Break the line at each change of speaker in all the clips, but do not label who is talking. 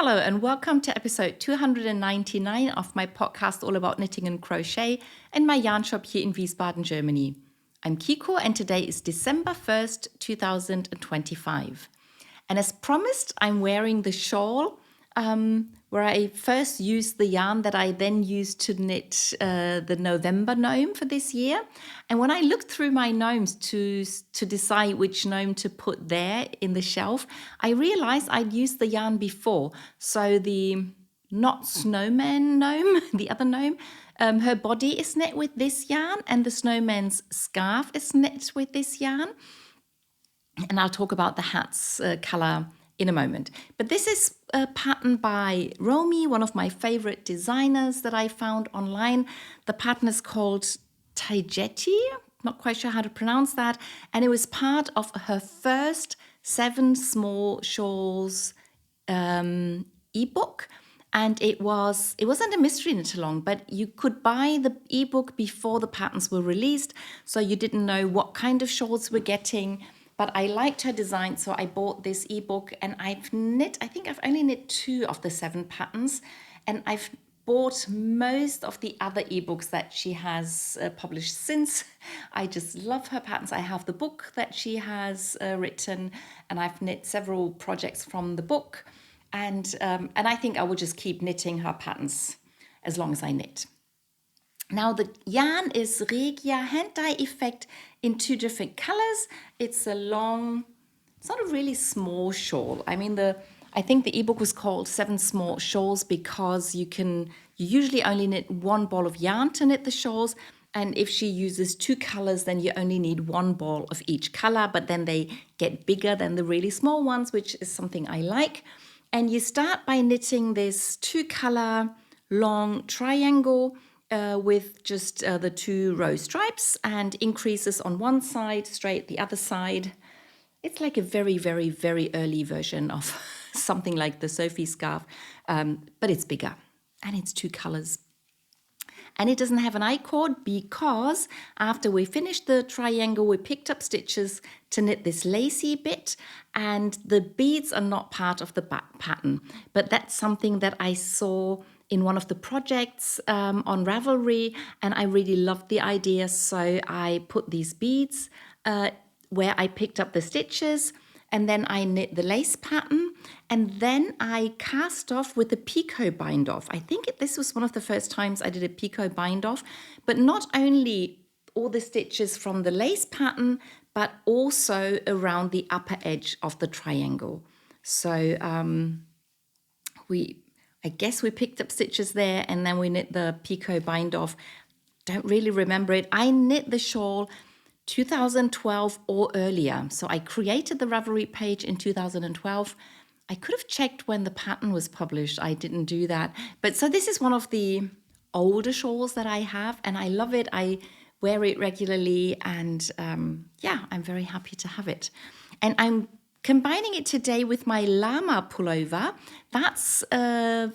Hello and welcome to episode 299 of my podcast all about knitting and crochet in my yarn shop here in Wiesbaden, Germany. I'm Kiko and today is December 1st, 2025. And as promised, I'm wearing the shawl where I first used the yarn that I then used to knit the November gnome for this year. And when I looked through my gnomes to decide which gnome to put there in the shelf, I realized I'd used the yarn before. So the not snowman gnome, the other gnome, her body is knit with this yarn and the snowman's scarf is knit with this yarn. And I'll talk about the hat's color in a moment. But this is a pattern by Romy, one of my favorite designers that I found online. The pattern is called Taygete, not quite sure how to pronounce that. And it was part of her first 7 Small Shawls ebook. And it wasn't a mystery knit along, but you could buy the ebook before the patterns were released. So you didn't know what kind of shawls we're getting. But I liked her design, so I bought this ebook and I think I've only knit 2 of the 7 patterns. And I've bought most of the other ebooks that she has published since. I just love her patterns. I have the book that she has written and I've knit several projects from the book. And I think I will just keep knitting her patterns as long as I knit. Now the yarn is Regia hand-dye effect in 2 different colors. It's not a really small shawl. I mean, I think the ebook was called 7 Small Shawls because you usually only knit 1 ball of yarn to knit the shawls. And if she uses 2 colors, then you only need 1 ball of each color, but then they get bigger than the really small ones, which is something I like. And you start by knitting this 2 color long triangle with just the 2 row stripes and increases on one side, straight the other side. It's like a very, very, very early version of something like the Sophie scarf, but it's bigger and it's 2 colors. And it doesn't have an I-cord because after we finished the triangle, we picked up stitches to knit this lacy bit, and the beads are not part of the back pattern, but that's something that I saw in one of the projects on Ravelry, and I really loved the idea. So I put these beads where I picked up the stitches, and then I knit the lace pattern, and then I cast off with a picot bind off. I think this was one of the first times I did a picot bind off, but not only all the stitches from the lace pattern, but also around the upper edge of the triangle. So I guess we picked up stitches there and then we knit the picot bind off. Don't really remember it. I knit the shawl 2012 or earlier. So I created the Ravelry page in 2012. I could have checked when the pattern was published. I didn't do that. But so this is one of the older shawls that I have and I love it. I wear it regularly and I'm very happy to have it. And I'm combining it today with my Lama-Pullover. That's a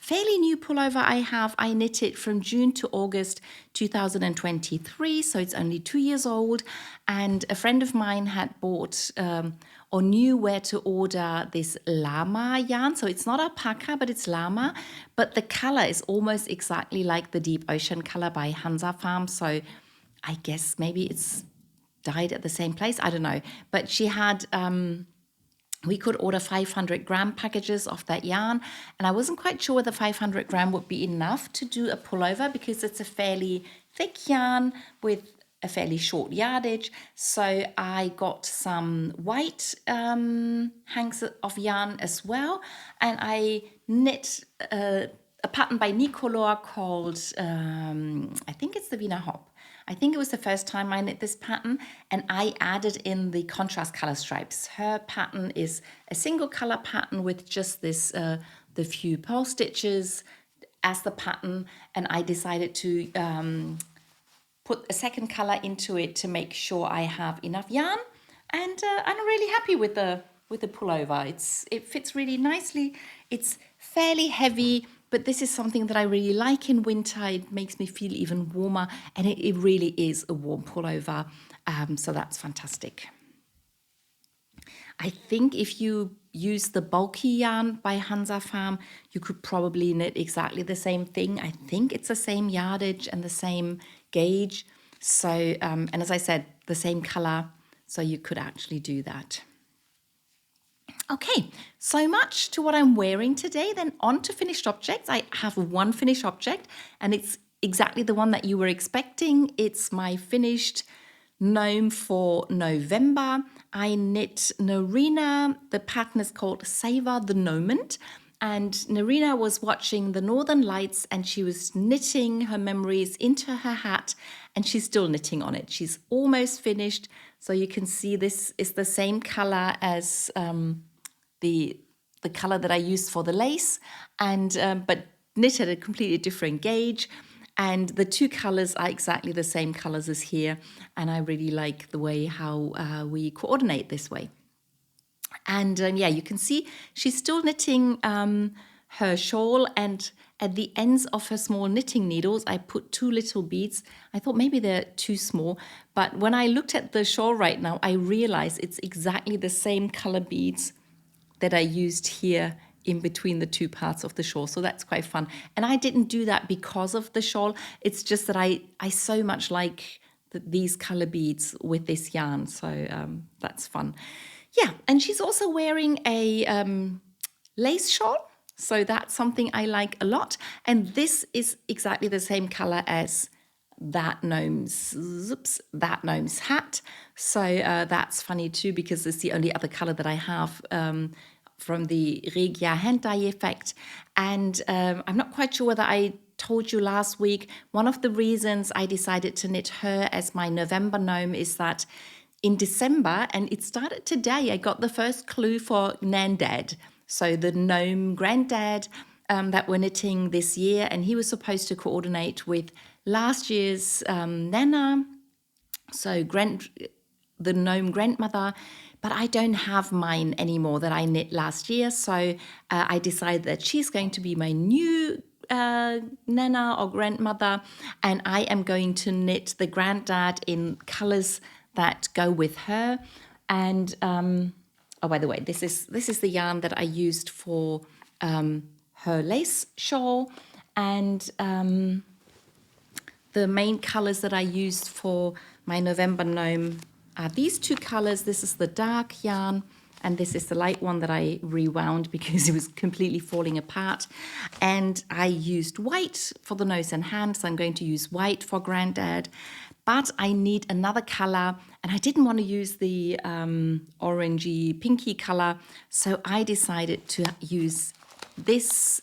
fairly new pullover I have. I knit it from June to August 2023, so it's only 2 years old. And a friend of mine had bought or knew where to order this llama yarn. So it's not alpaca, but it's llama. But the color is almost exactly like the Deep Ocean color by Hansa Farm. So I guess maybe it's dyed at the same place. I don't know. But she had... we could order 500 gram packages of that yarn, and I wasn't quite sure whether 500 gram would be enough to do a pullover because it's a fairly thick yarn with a fairly short yardage. So I got some white hanks of yarn as well, and I knit a pattern by Nicolor called, I think it's the Wiener Hop. I think it was the first time I knit this pattern, and I added in the contrast color stripes. Her pattern is a single color pattern with just this, the few purl stitches as the pattern, and I decided to put a second color into it to make sure I have enough yarn, and I'm really happy with the pullover. It fits really nicely. It's fairly heavy, but this is something that I really like in winter. It makes me feel even warmer, and it really is a warm pullover, so that's fantastic. I think if you use the bulky yarn by Hansa Farm, you could probably knit exactly the same thing. I think it's the same yardage and the same gauge. So, and as I said, the same color. So you could actually do that. Okay, so much to what I'm wearing today. Then on to finished objects. I have one finished object, and it's exactly the one that you were expecting. It's my finished gnome for November. I knit Narina. The pattern is called Savour the Gnoment. And Narina was watching the Northern Lights, and she was knitting her memories into her hat, and she's still knitting on it. She's almost finished. So you can see this is the same color as the color that I used for the lace, and but knit at a completely different gauge. And the two colors are exactly the same colors as here. And I really like the way how we coordinate this way. And yeah, you can see she's still knitting her shawl, and at the ends of her small knitting needles, I put 2 little beads. I thought maybe they're too small, but when I looked at the shawl right now, I realized it's exactly the same color beads that I used here in between the two parts of the shawl. So that's quite fun. And I didn't do that because of the shawl. It's just that I so much like these color beads with this yarn. So that's fun. Yeah, and she's also wearing a lace shawl. So that's something I like a lot. And this is exactly the same color as that gnome's hat. So that's funny too, because it's the only other color that I have from the Regia hand-dye effect. And I'm not quite sure whether I told you last week, one of the reasons I decided to knit her as my November gnome is that in December, and it started today, I got the first clue for Nandad. So the gnome granddad that we're knitting this year, and he was supposed to coordinate with last year's Nana, so the gnome grandmother, but I don't have mine anymore that I knit last year. So I decided that she's going to be my new Nana or grandmother, and I am going to knit the granddad in colors that go with her. And oh, by the way, this is the yarn that I used for her lace shawl, and the main colors that I used for my November gnome are these two colors. This is the dark yarn, and this is the light one that I rewound because it was completely falling apart. And I used white for the nose and hand, so I'm going to use white for Granddad. But I need another color, and I didn't want to use the orangey pinky color, so I decided to use this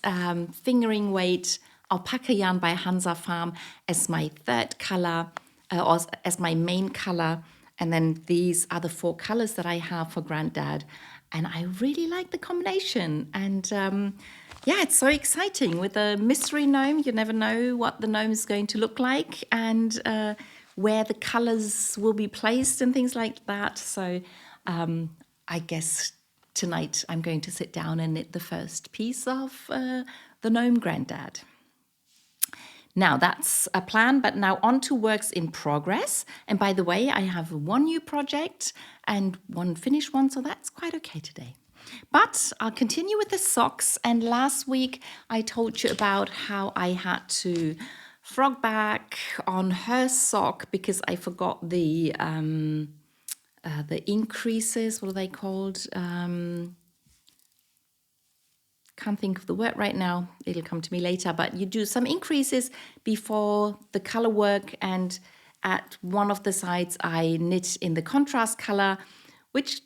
fingering weight alpaca yarn by Hansa Farm as my third color, or as my main color. And then these are the 4 colors that I have for Granddad. And I really like the combination. And yeah, it's so exciting. With a mystery gnome, you never know what the gnome is going to look like and where the colors will be placed and things like that. So I guess tonight I'm going to sit down and knit the first piece of the gnome Granddad. Now that's a plan, but now on to works in progress. And by the way, I have 1 new project and 1 finished one, so that's quite okay today. But I'll continue with the socks. And last week I told you about how I had to frog back on her sock because I forgot the increases. What are they called? Can't think of the word right now. It'll come to me later. But you do some increases before the color work, and at one of the sides I knit in the contrast color, which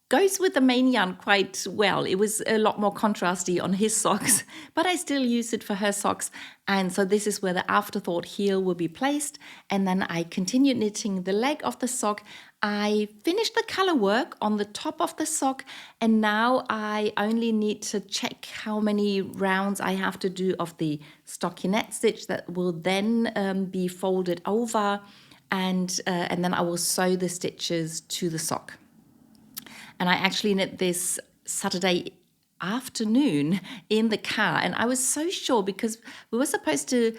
goes with the main yarn quite well. It was a lot more contrasty on his socks, but I still use it for her socks. And so this is where the afterthought heel will be placed. And then I continued knitting the leg of the sock. I finished the color work on the top of the sock, and now I only need to check how many rounds I have to do of the stockinette stitch that will then be folded over, and then I will sew the stitches to the sock. And I actually knit this Saturday afternoon in the car. And I was so sure because we were supposed to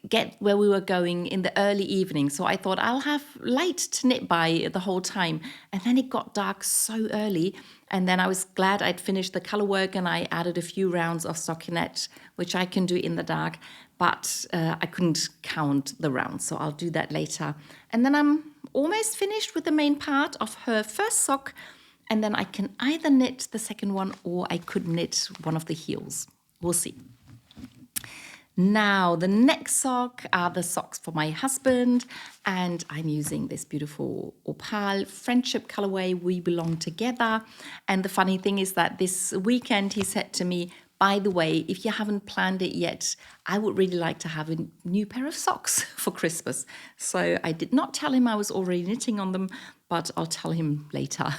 get where we were going in the early evening. So I thought I'll have light to knit by the whole time. And then it got dark so early. And then I was glad I'd finished the color work and I added a few rounds of stockinette, which I can do in the dark, but I couldn't count the rounds, so I'll do that later. And then I'm almost finished with the main part of her first sock, and then I can either knit the second one or I could knit one of the heels. We'll see. Now, the next sock are the socks for my husband, and I'm using this beautiful opal friendship colorway, We Belong Together. And the funny thing is that this weekend he said to me, by the way, if you haven't planned it yet, I would really like to have a new pair of socks for Christmas. So I did not tell him I was already knitting on them, but I'll tell him later.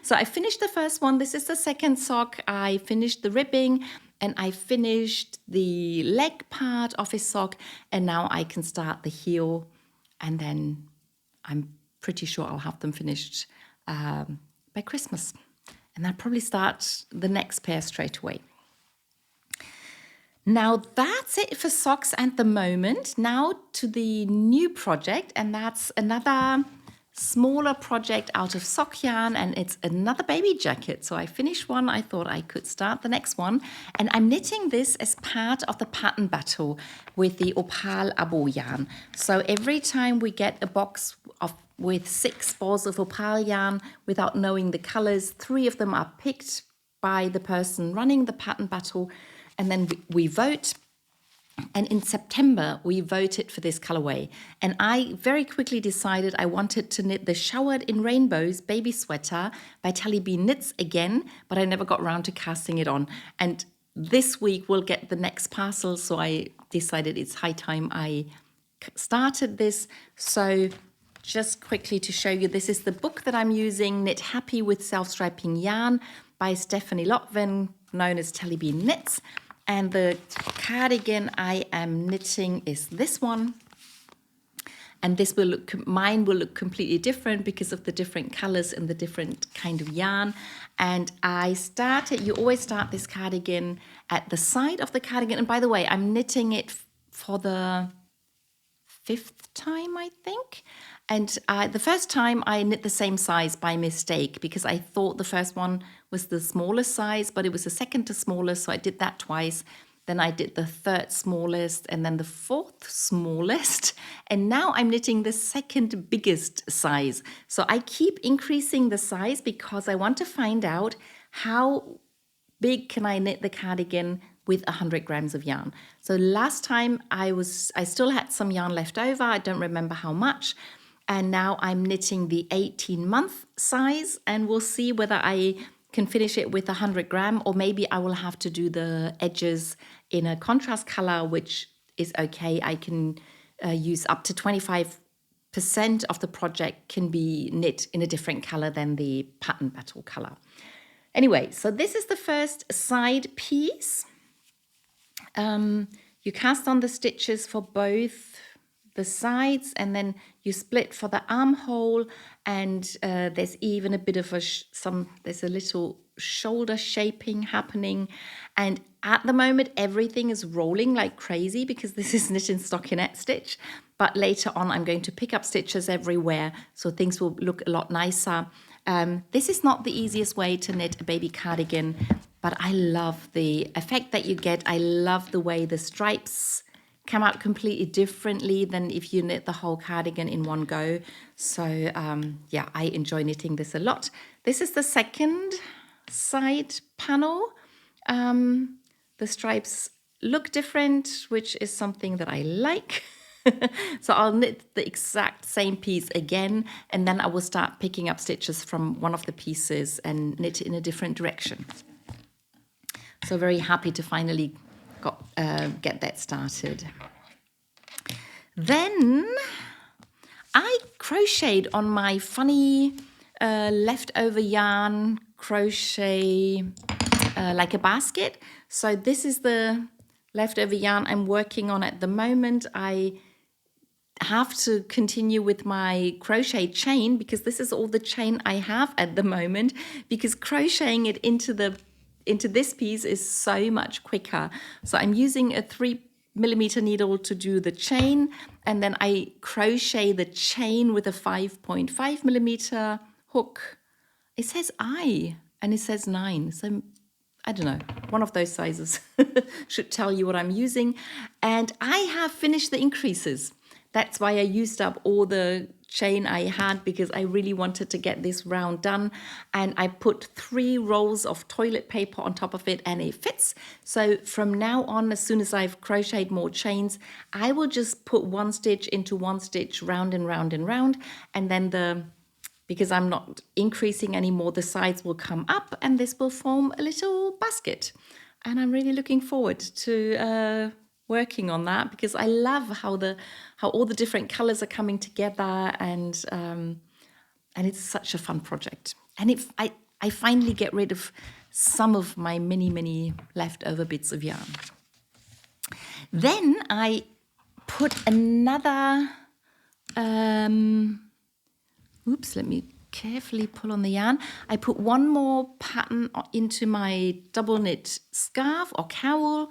So I finished the first one. This is the second sock. I finished the ribbing and I finished the leg part of his sock, and now I can start the heel, and then I'm pretty sure I'll have them finished by Christmas. And I'll probably start the next pair straight away. Now that's it for socks at the moment. Now to the new project, and that's another smaller project out of sock yarn, and it's another baby jacket. So I finished one, I thought I could start the next one, and I'm knitting this as part of the pattern battle with the opal abo yarn. So every time we get a box with 6 balls of opal yarn without knowing the colors, 3 of them are picked by the person running the pattern battle, and then we vote. And in September, we voted for this colorway. And I very quickly decided I wanted to knit the Showered in Rainbows baby sweater by Tally B Knits again, but I never got around to casting it on. And this week we'll get the next parcel, so I decided it's high time I started this. So just quickly to show you, this is the book that I'm using, Knit Happy with Self-Striping Yarn by Stephanie Lotvin, known as Tally B Knits. And the cardigan I am knitting is this one. And this will look, mine will look completely different because of the different colors and the different kind of yarn. And I started, you always start this cardigan at the side of the cardigan. And by the way, I'm knitting it for the 5th time, I think. And the first time I knit the same size by mistake because I thought the first one was the smallest size, but it was the second to smallest, so I did that twice. Then I did the 3rd smallest and then the 4th smallest. And now I'm knitting the 2nd biggest size. So I keep increasing the size because I want to find out how big can I knit the cardigan with 100 grams of yarn. So last time I still had some yarn left over. I don't remember how much. And now I'm knitting the 18-month size, and we'll see whether I can finish it with 100 gram, or maybe I will have to do the edges in a contrast color, which is okay. I can use up to 25% of the project can be knit in a different color than the pattern battle color. Anyway, so this is the first side piece. You cast on the stitches for both the sides, and then you split for the armhole, and there's even a bit of there's a little shoulder shaping happening. And at the moment everything is rolling like crazy because this is knit in stockinette stitch, but later on I'm going to pick up stitches everywhere, so things will look a lot nicer. This is not the easiest way to knit a baby cardigan, but I love the effect that you get. I love the way the stripes come out completely differently than if you knit the whole cardigan in one go. So yeah, I enjoy knitting this a lot. This is the second side panel. The stripes look different, which is something that I like. So I'll knit the exact same piece again, and then I will start picking up stitches from one of the pieces and knit in a different direction. So very happy to finally get that started. Then I crocheted on my funny leftover yarn crochet like a basket. So this is the leftover yarn I'm working on at the moment. I have to continue with my crochet chain because this is all the chain I have at the moment, because crocheting it into this piece is so much quicker. So I'm using a 3mm needle to do the chain, and then I crochet the chain with a 5.5mm hook it says I and it says 9. So I don't know, one of those sizes should tell you what I'm using. And I have finished the increases. That's why I used up all the chain I had, because I really wanted to get this round done. And I put 3 rolls of toilet paper on top of it and it fits. So from now on, as soon as I've crocheted more chains, I will just put 1 stitch into 1 stitch, round and round and round. And then because I'm not increasing anymore, the sides will come up and this will form a little basket. And I'm really looking forward to working on that, because I love how all the different colors are coming together, and it's such a fun project. And I finally get rid of some of my many leftover bits of yarn. Then I put another, let me carefully pull on the yarn. I put one more pattern into my double knit scarf or cowl,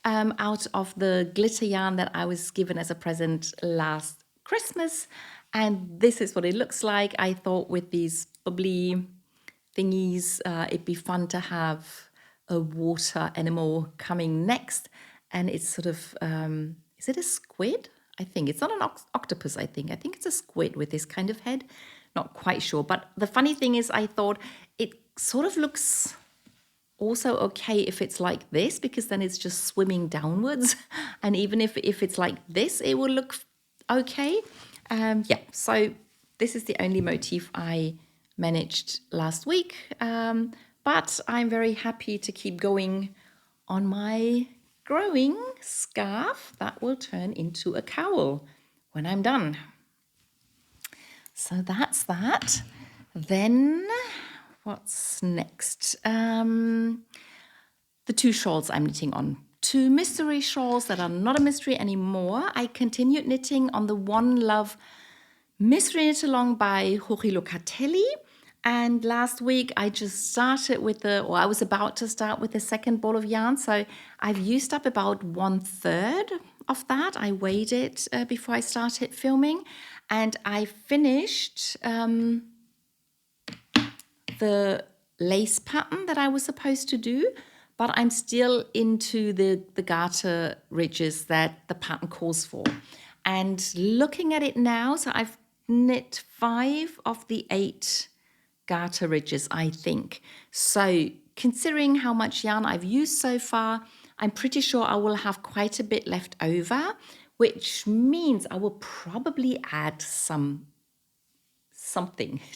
out of the glitter yarn that I was given as a present last Christmas. And this is what it looks like. I thought with these bubbly thingies, it'd be fun to have a water animal coming next. And it's sort of, is it a squid? I think it's not an octopus, I think it's a squid with this kind of head. Not quite sure. But the funny thing is, I thought it sort of looks also okay if it's like this, because then it's just swimming downwards. And even if it's like this, it will look okay. So this is the only motif I managed last week. But I'm very happy to keep going on my growing scarf that will turn into a cowl when I'm done. So that's that. Then what's next? The 2 shawls I'm knitting on. 2 mystery shawls that are not a mystery anymore. I continued knitting on the One Love mystery knit along by Jorge Locatelli. And last week I just started with I was about to start with the second ball of yarn. So I've used up about 1/3 of that. I weighed it before I started filming. And I finished the lace pattern that I was supposed to do, but I'm still into the garter ridges that the pattern calls for. And looking at it now, so I've knit 5 of the 8 garter ridges, I think. So considering how much yarn I've used so far, I'm pretty sure I will have quite a bit left over, which means I will probably add something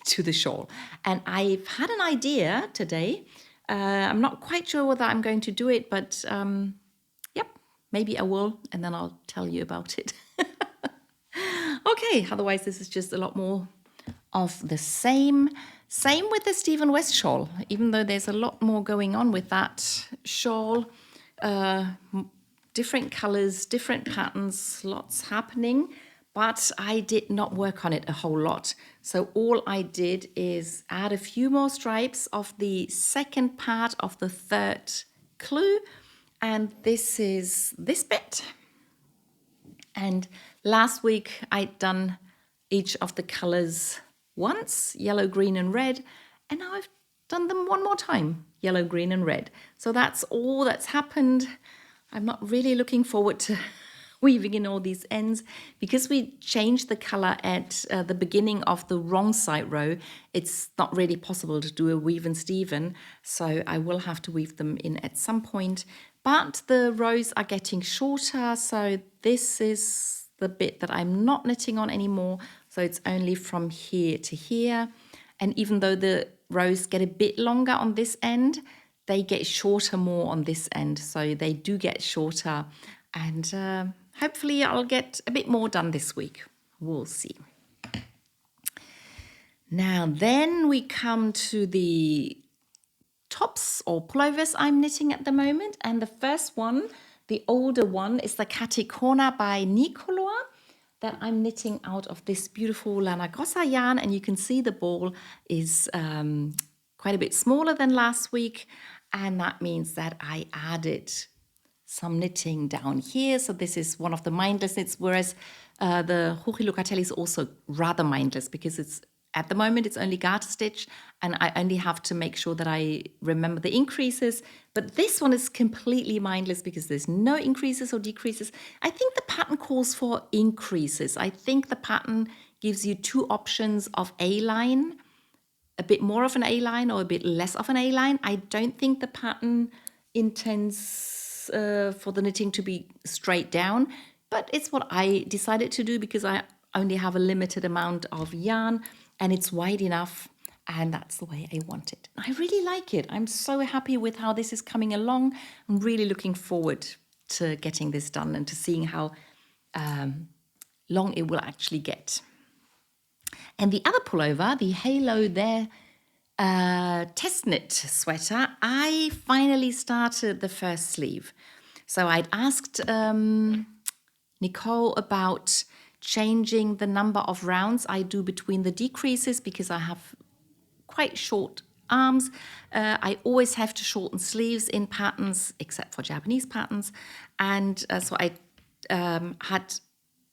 to the shawl. And I've had an idea today. I'm not quite sure whether I'm going to do it, but maybe I will, and then I'll tell you about it. Okay, otherwise this is just a lot more of the same. Same with the Stephen West shawl, even though there's a lot more going on with that shawl. Different colors, different patterns, lots happening, but I did not work on it a whole lot. So all I did is add a few more stripes of the second part of the 3rd clue, and this is this bit. And last week I'd done each of the colors once, yellow, green and red, and now I've done them one more time, yellow, green and red. So that's all that's happened. I'm not really looking forward to weaving in all these ends, because we changed the color at the beginning of the wrong side row. It's not really possible to do a weave and Steven, so I will have to weave them in at some point. But the rows are getting shorter, so this is the bit that I'm not knitting on anymore. So it's only from here to here. And even though the rows get a bit longer on this end, they get shorter more on this end. So they do get shorter. And hopefully I'll get a bit more done this week. We'll see. Now then we come to the tops or pullovers I'm knitting at the moment. And the first one, the older one, is the Catty Corner by Nicolor that I'm knitting out of this beautiful Lana Grossa yarn. And you can see the ball is quite a bit smaller than last week. And that means that I added some knitting down here. So this is one of the mindless knits, whereas the Jorge Locatelli is also rather mindless because it's At the moment, it's only garter stitch, and I only have to make sure that I remember the increases. But this one is completely mindless because there's no increases or decreases. I think the pattern calls for increases. I think the pattern gives you two options of A-line, a bit more of an A-line or a bit less of an A-line. I don't think the pattern intends for the knitting to be straight down, but it's what I decided to do because I only have a limited amount of yarn and it's wide enough, and that's the way I want it. I really like it. I'm so happy with how this is coming along. I'm really looking forward to getting this done and to seeing how long it will actually get. And the other pullover, the Halo There test knit sweater, I finally started the first sleeve. So I'd asked Nicole about changing the number of rounds I do between the decreases because I have quite short arms. I always have to shorten sleeves in patterns, except for Japanese patterns. And so I had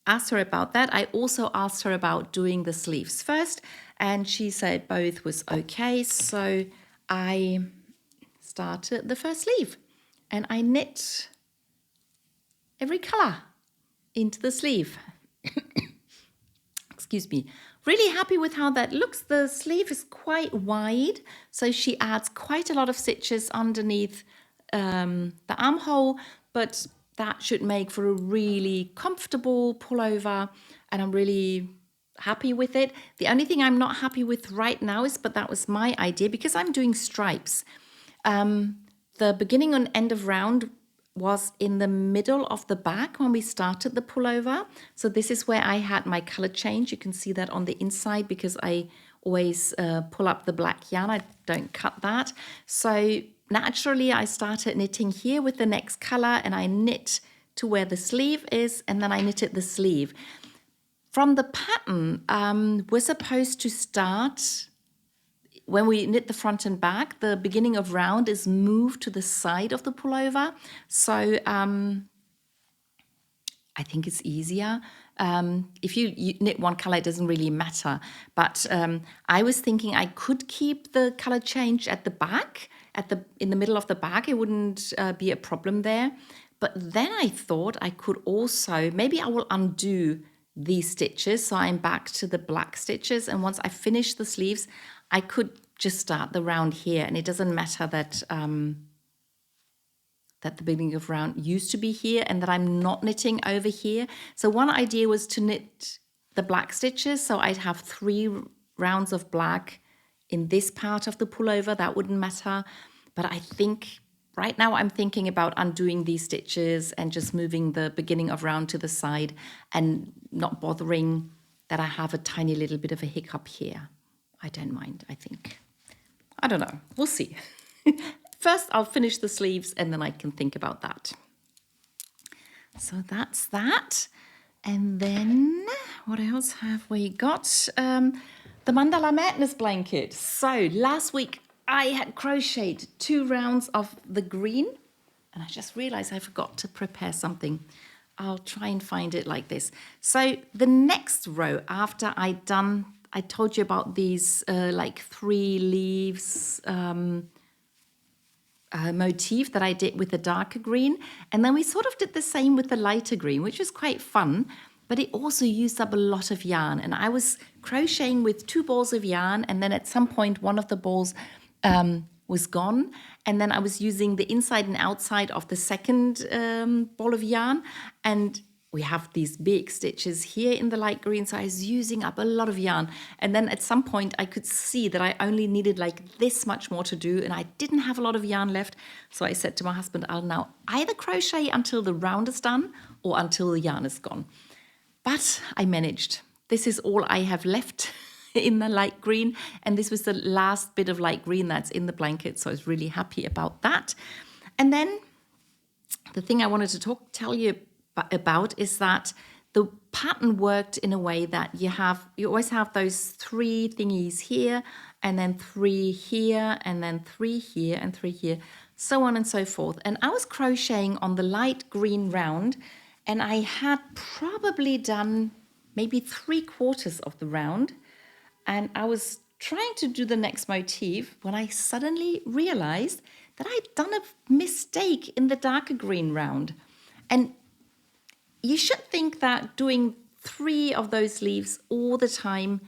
asked her about that. I also asked her about doing the sleeves first, and she said both was okay. So I started the first sleeve, and I knit every color into the sleeve. Excuse me. Really happy with how that looks. The sleeve is quite wide, so she adds quite a lot of stitches underneath the armhole, but that should make for a really comfortable pullover, and I'm really happy with it. The only thing I'm not happy with right now is, but that was my idea, because I'm doing stripes. The beginning and end of round was in the middle of the back when we started the pullover. So this is where I had my color change. You can see that on the inside because I always pull up the black yarn. I don't cut that. So naturally I started knitting here with the next color, and I knit to where the sleeve is, and then I knitted the sleeve. From the pattern, we're supposed to start, when we knit the front and back, the beginning of round is moved to the side of the pullover. So I think it's easier. If you knit one color, it doesn't really matter. But I was thinking I could keep the color change at the back, in the middle of the back. It wouldn't be a problem there. But then I thought I could also, maybe I will undo these stitches, so I'm back to the black stitches, and once I finish the sleeves I could just start the round here, and it doesn't matter that that the beginning of round used to be here and that I'm not knitting over here. So one idea was to knit the black stitches, so I'd have 3 rounds of black in this part of the pullover. That wouldn't matter, but I think right now I'm thinking about undoing these stitches and just moving the beginning of round to the side and not bothering that I have a tiny little bit of a hiccup here. I don't mind, I think. I don't know, we'll see. First I'll finish the sleeves and then I can think about that. So that's that. And then what else have we got? The Mandala Madness blanket. So last week I had crocheted 2 rounds of the green, and I just realized I forgot to prepare something. I'll try and find it like this. So the next row after I told you about these like 3 leaves motif that I did with the darker green, and then we sort of did the same with the lighter green, which was quite fun, but it also used up a lot of yarn. And I was crocheting with 2 balls of yarn, and then at some point one of the balls was gone, and then I was using the inside and outside of the second ball of yarn, and we have these big stitches here in the light green, so I was using up a lot of yarn. And then at some point I could see that I only needed like this much more to do, and I didn't have a lot of yarn left. So I said to my husband, I'll now either crochet until the round is done or until the yarn is gone. But I managed. This is all I have left in the light green, and this was the last bit of light green that's in the blanket, so I was really happy about that. And then the thing I wanted to tell you about is that the pattern worked in a way that you always have those 3 thingies here, and then 3 here, and then 3 here, and 3 here, so on and so forth. And I was crocheting on the light green round, and I had probably done maybe 3/4 of the round. and I was trying to do the next motif when I suddenly realized that I'd done a mistake in the darker green round. And you should think that doing 3 of those leaves all the time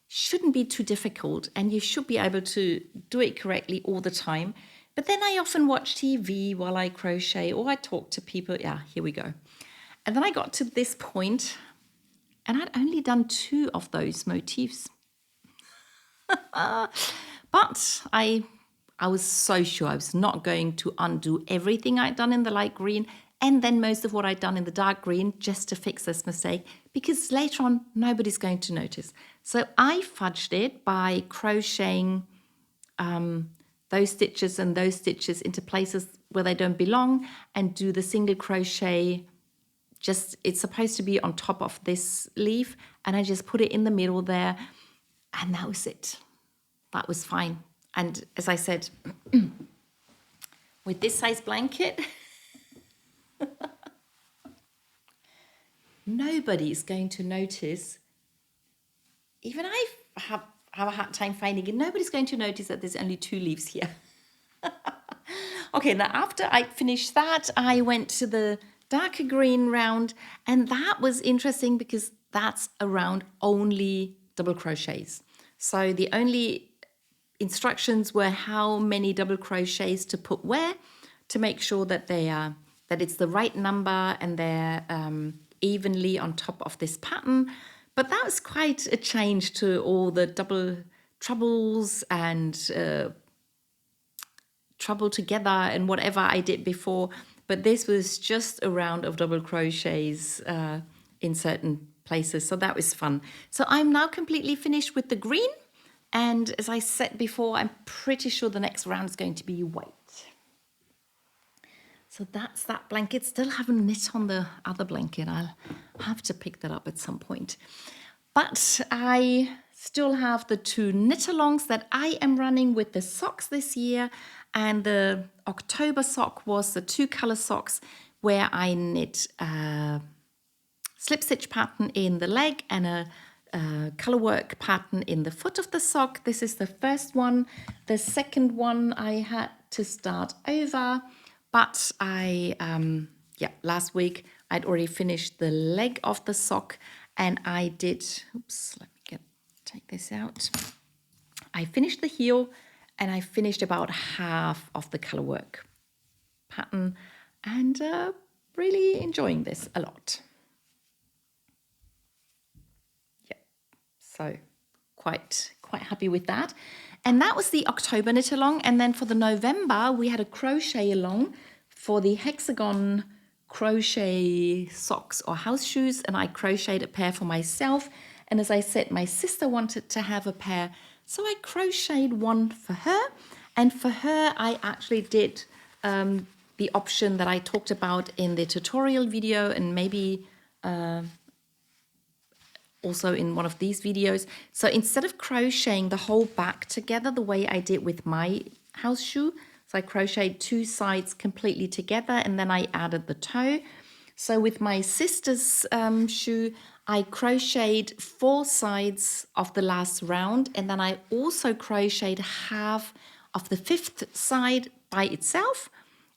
shouldn't be too difficult, and you should be able to do it correctly all the time. But then I often watch TV while I crochet, or I talk to people. Yeah, here we go. And then I got to this point, and I'd only done 2 of those motifs. But I was so sure I was not going to undo everything I'd done in the light green and then most of what I'd done in the dark green just to fix this mistake, because later on nobody's going to notice. So I fudged it by crocheting those stitches and those stitches into places where they don't belong, and do the single crochet. Just, it's supposed to be on top of this leaf, and I just put it in the middle there, and that was it. That was fine. And as I said, with this size blanket, nobody's going to notice. Even I have a hard time finding it. Nobody's going to notice that there's only 2 leaves here. Okay, now after I finished that, I went to the darker green round, and that was interesting because that's a round only double crochets. So the only instructions were how many double crochets to put where, to make sure that they are, that it's the right number and they're evenly on top of this pattern. But that was quite a change to all the double troubles and trouble together and whatever I did before. But this was just a round of double crochets in certain places, so that was fun. So I'm now completely finished with the green, and as I said before, I'm pretty sure the next round is going to be white. So that's that blanket. Still haven't knit on the other blanket. I'll have to pick that up at some point. But I still have the 2 knit-alongs that I am running with the socks this year. And the October sock was the 2-color socks where I knit a slip stitch pattern in the leg and a color work pattern in the foot of the sock. This is the first one. The second one I had to start over. But last week I'd already finished the leg of the sock, and I did, let me take this out. I finished the heel, and I finished about half of the color work pattern, and really enjoying this a lot. Yeah, so quite happy with that. And that was the October knit along. And then for the November, we had a crochet along for the hexagon crochet socks or house shoes. And I crocheted a pair for myself. And as I said, my sister wanted to have a pair, so I crocheted one for her. And for her, I actually did the option that I talked about in the tutorial video, and maybe also in one of these videos. So instead of crocheting the whole back together the way I did with my house shoe, so I crocheted 2 sides completely together, and then I added the toe. So with my sister's shoe, I crocheted 4 sides of the last round, and then I also crocheted half of the 5th side by itself,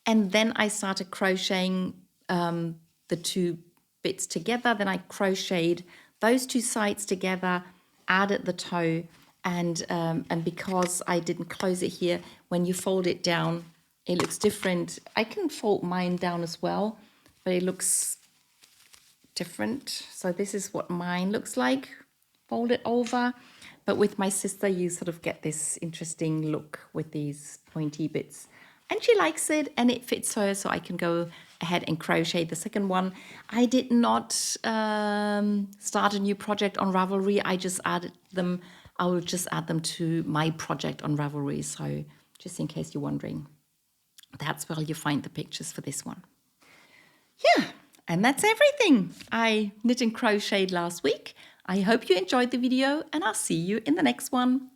and then I started crocheting the 2 bits together. Then I crocheted those 2 sides together, added the toe, and because I didn't close it here, when you fold it down, it looks different. I can fold mine down as well, but it looks different. So this is what mine looks like, fold it over. But with my sister, you sort of get this interesting look with these pointy bits. And she likes it, and it fits her, so I can go ahead and crochet the second one. I did not start a new project on Ravelry. I just added them. I will just add them to my project on Ravelry. So just in case you're wondering, that's where you find the pictures for this one. Yeah, and that's everything I knit and crocheted last week. I hope you enjoyed the video, and I'll see you in the next one.